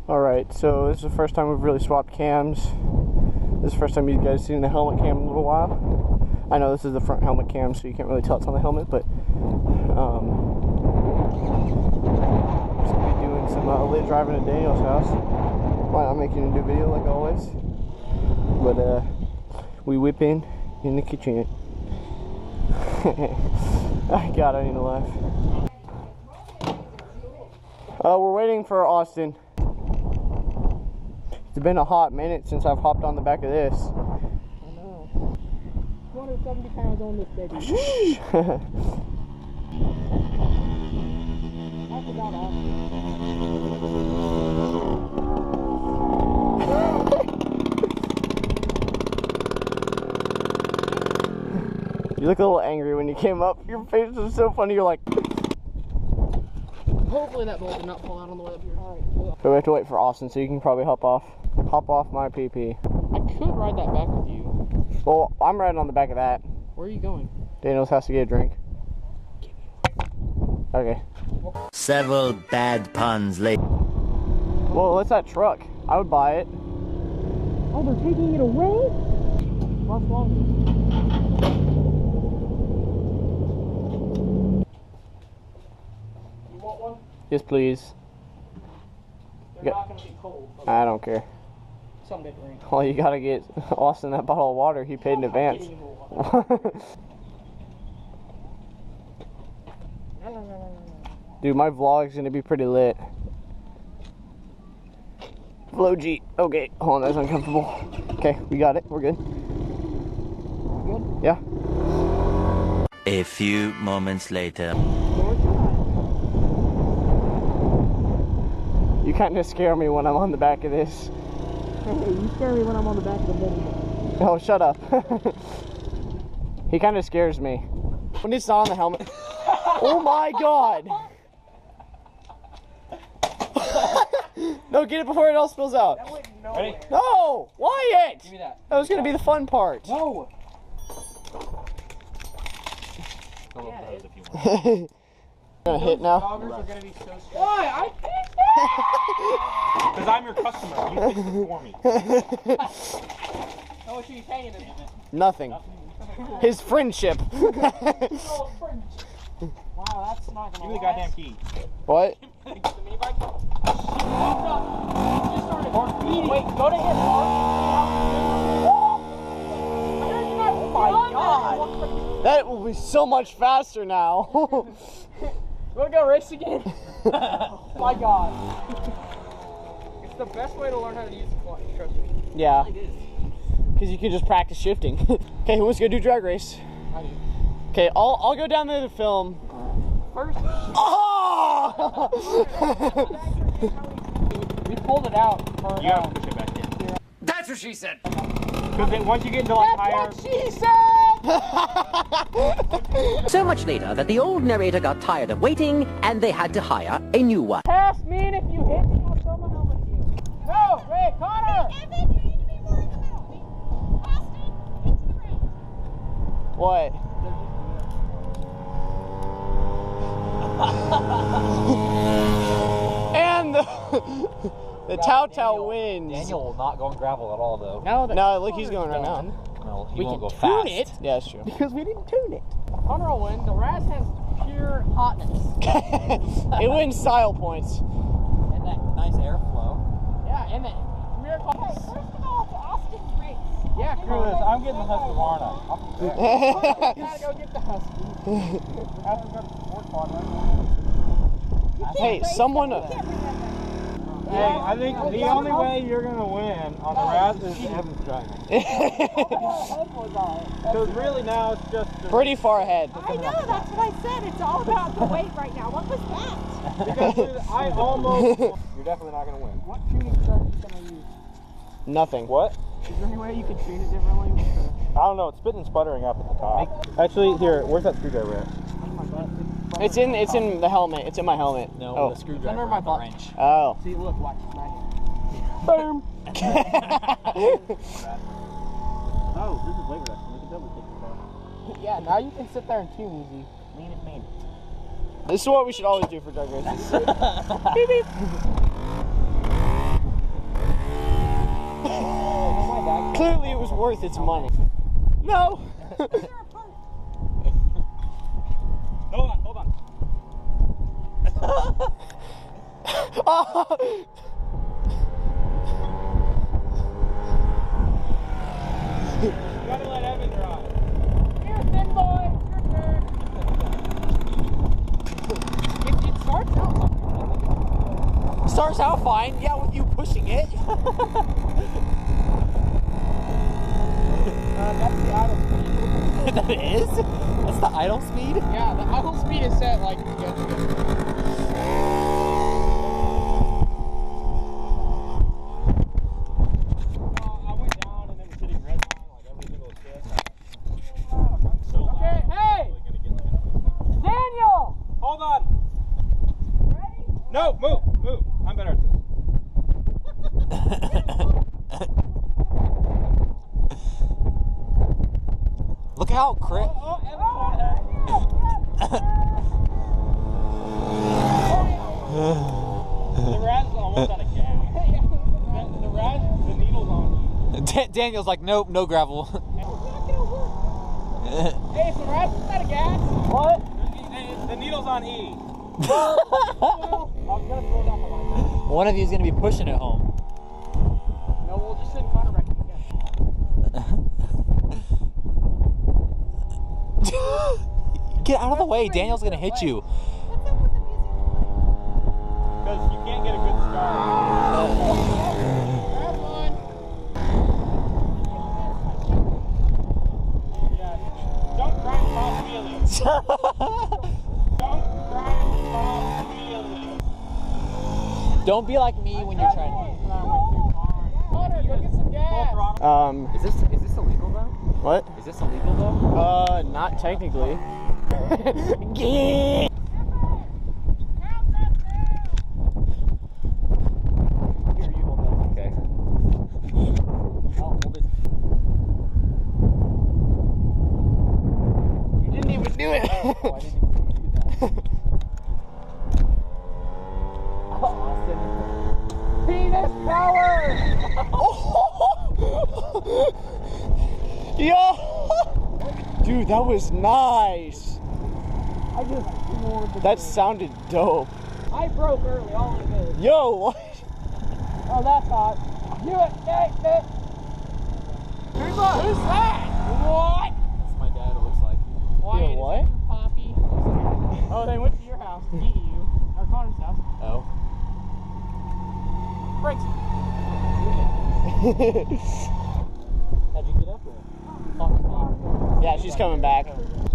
Alright, so this is the first time we've really swapped cams. This is the first time you guys seen the helmet cam in a little while. I know this is the front helmet cam, so you can't really tell it's on the helmet, but I'm just going to be doing some lit driving at Daniel's house. Why not making a new video like always? But we whip in the kitchen. God, I need to laugh. We're waiting for Austin. It's been a hot minute since I've hopped on the back of this. I know. 270 pounds on this baby. Shh. I forgot Austin. You look a little angry when you came up. Your face was so funny. You're like. Hopefully that bolt did not fall out on the way up here. Alright. So we have to wait for Austin, so you can probably hop off my PP. I could ride that back with you. Well, I'm riding on the back of that. Where are you going? Daniels has to get a drink. Okay. Several bad puns later. Well, what's that truck? I would buy it. Oh, they're taking it away? What's wrong? You want one? Yes, please. They're not going to be cold. I don't care. Something different. Well, you gotta get Austin that bottle of water. He paid in advance. Dude, my vlog's gonna be pretty lit. Flow G. Okay, hold on, that's uncomfortable. Okay, we got it. We're good. Good? Yeah. A few moments later. You kind of scare me when I'm on the back of this. Hey, you scare me when I'm on the back of the video. Oh, shut up. He kind of scares me. When it's not on the helmet. Oh my god. No, get it before it all spills out. That went nowhere. No! Wyatt! Give me that. That was going to be the fun part. No! Gonna hit now? Joggers are gonna be so stressed. Why? I fixed it! Because I'm your customer. You fix it for me. How much are you paying him? Nothing. His friendship. Wow, that's not gonna Give me the goddamn key. What? The mini bike? Wait, go to him, Mark. Oh my god! That will be so much faster now. Wanna go race again? Oh my god. It's the best way to learn how to use the clutch, trust me. Yeah. It is. Because you can just practice shifting. Okay, who wants to go do drag race? I do. Okay, I'll go down there to film. First, Oh! we pulled it out for You gotta push it back in. That's what she said. Because once you get into like higher... she said! So much later that the old narrator got tired of waiting and they had to hire a new one. Pass me, and if you hit me, I'll throw my helmet to you. No, wait, Connor! Evan, you need to be more in the middle. Austin, into the ring. What? And the Tao wins. Daniel will not go on gravel at all, though. No, look, he's going right now. Well, he We won't can go tune fast. it. Yeah, that's true. Because we didn't tune it. Connor will win. The Razz has pure hotness. It wins style points. And that nice airflow. Yeah, and the rear Okay, clutch. first of all, it's Austin's race. Yeah, Screw this. I'm getting the Husqvarna. Gotta go get the Husky. After we got the sport pod, right? Hey, someone. Hey, I think the only way you're going to win on the Razz is Evan's driving. Because really now it's just... Pretty far ahead. I know, that's what I said. It's all about the weight right now. What was that? Because I almost... You're definitely not going to win. What tuning structure can I use? Nothing. What? Is there any way you can tune it differently? I don't know. It's spitting and sputtering up at the top. Actually, here, where's that screwdriver at? It's in the helmet. It's in my helmet. No, Oh. the screwdriver Under my on the butt. wrench. Oh. See, look, watch. Right Boom. Oh, this is way reduction. We can double take this out. here. Yeah, now you can sit there and tune easy. Lean it, man. This is what we should always do for drag races. Beep, beep. was worth its money. No! Hold on. Oh! You gotta let Evan drive. Here, thin boy. Your turn. It starts out fine. Starts out fine. Yeah, with you pushing it. That's the idle speed. That is? That's the idle speed? Yeah, the idle speed is set like. I went down and then was hitting red line like every single shift. Okay, hey! Daniel! Hold on. Ready? No, move. I'm better at this. Look how crit. The Razz is almost out of gas. The Razz, the needle's on. Daniel's like, nope, no gravel. Hey, so Razz is out of gas. What? The needle's on E. I was gonna throw it off my line. One of you is going to be pushing it home. No, we'll just send Connor back again. Get out of the way. Daniel's going to hit you. Because you can't get a good start. Grab one. Yeah. Don't grind pop wheelies. Don't grind pop wheelies. Don't be like me when you're trying. Connor, go get some gas. Is this illegal though? What? Is this illegal though? Not technically. Okay. You didn't even do it. Oh, I didn't even see you do that. Austin. Penis power. Yo! Dude, that was nice. I just floored the That sounded dope. I broke early, all it is. Yo, what? Oh, that's hot. Do it, hey. Who's that? What? That's my dad, it looks like. Why? Yo, what? Your poppy. Oh, they went to your house to eat you. Or Connor's house. Oh. Brakes. How'd you get up there? Yeah, she's coming back.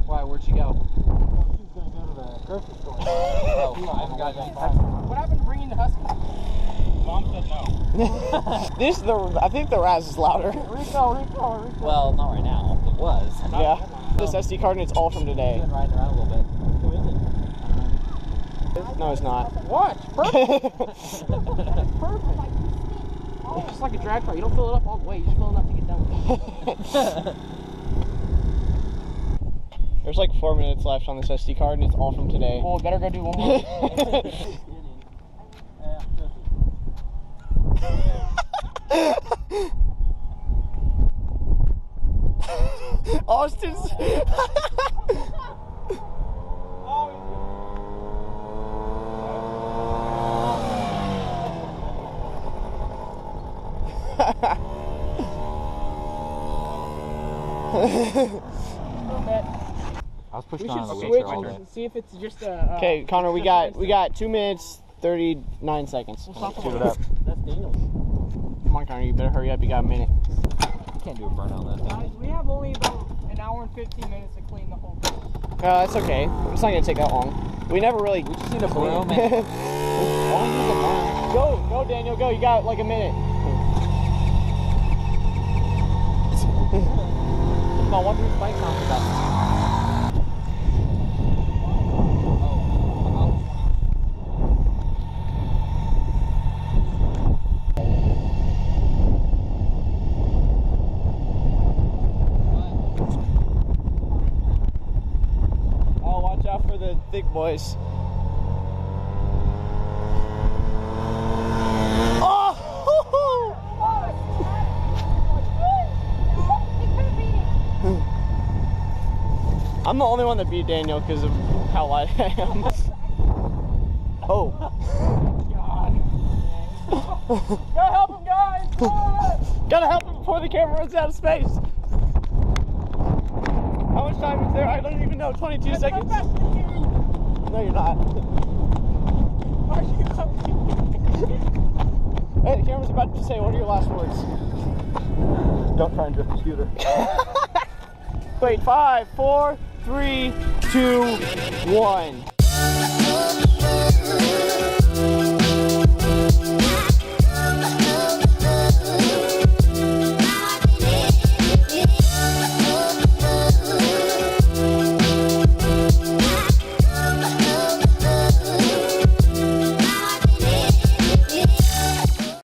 Why? Where'd she go? She's going to go to the grocery store. Oh, I haven't gotten any text. What happened to bringing the husky? Mom said no. I think the Razz is louder. Rico. Well, not right now. It was. Yeah. This SD card, and it's all from today. Been riding around a little bit. Who is it? No, it's not. Watch. Perfect. Perfect. It's just like a drag car. You don't fill it up all the way. You just fill enough to get done. There's like 4 minutes left on this SD card, and it's all from today. Well, we better go do one more. Austin's. I was pushing We on should the switch wheelchair all day. and see if it's just a. Okay, Connor, we got 2 minutes 39 seconds. We'll talk Shoot it about up. That's Daniel. Come on, Connor, you better hurry up. You got a minute. You can't do a burnout on that thing. Guys, we have only about an hour and 15 minutes to clean the whole thing. That's okay. It's not gonna take that long. We never really. We just need a broom and only use a broom. Go, Daniel, go. You got like a minute. Come on, what do these bike sounds about? Oh, watch out for the thick boys. Oh! I'm the only one that beat Daniel because of how light I am. Oh. Gotta help him, guys! Gotta help him before the camera runs out of space. How much time is there? I don't even know. 22 seconds. No, you're not. Hey, the camera's about to say, what are your last words? Don't try and drift the scooter. Wait, 5, 4, 3, 2, 1.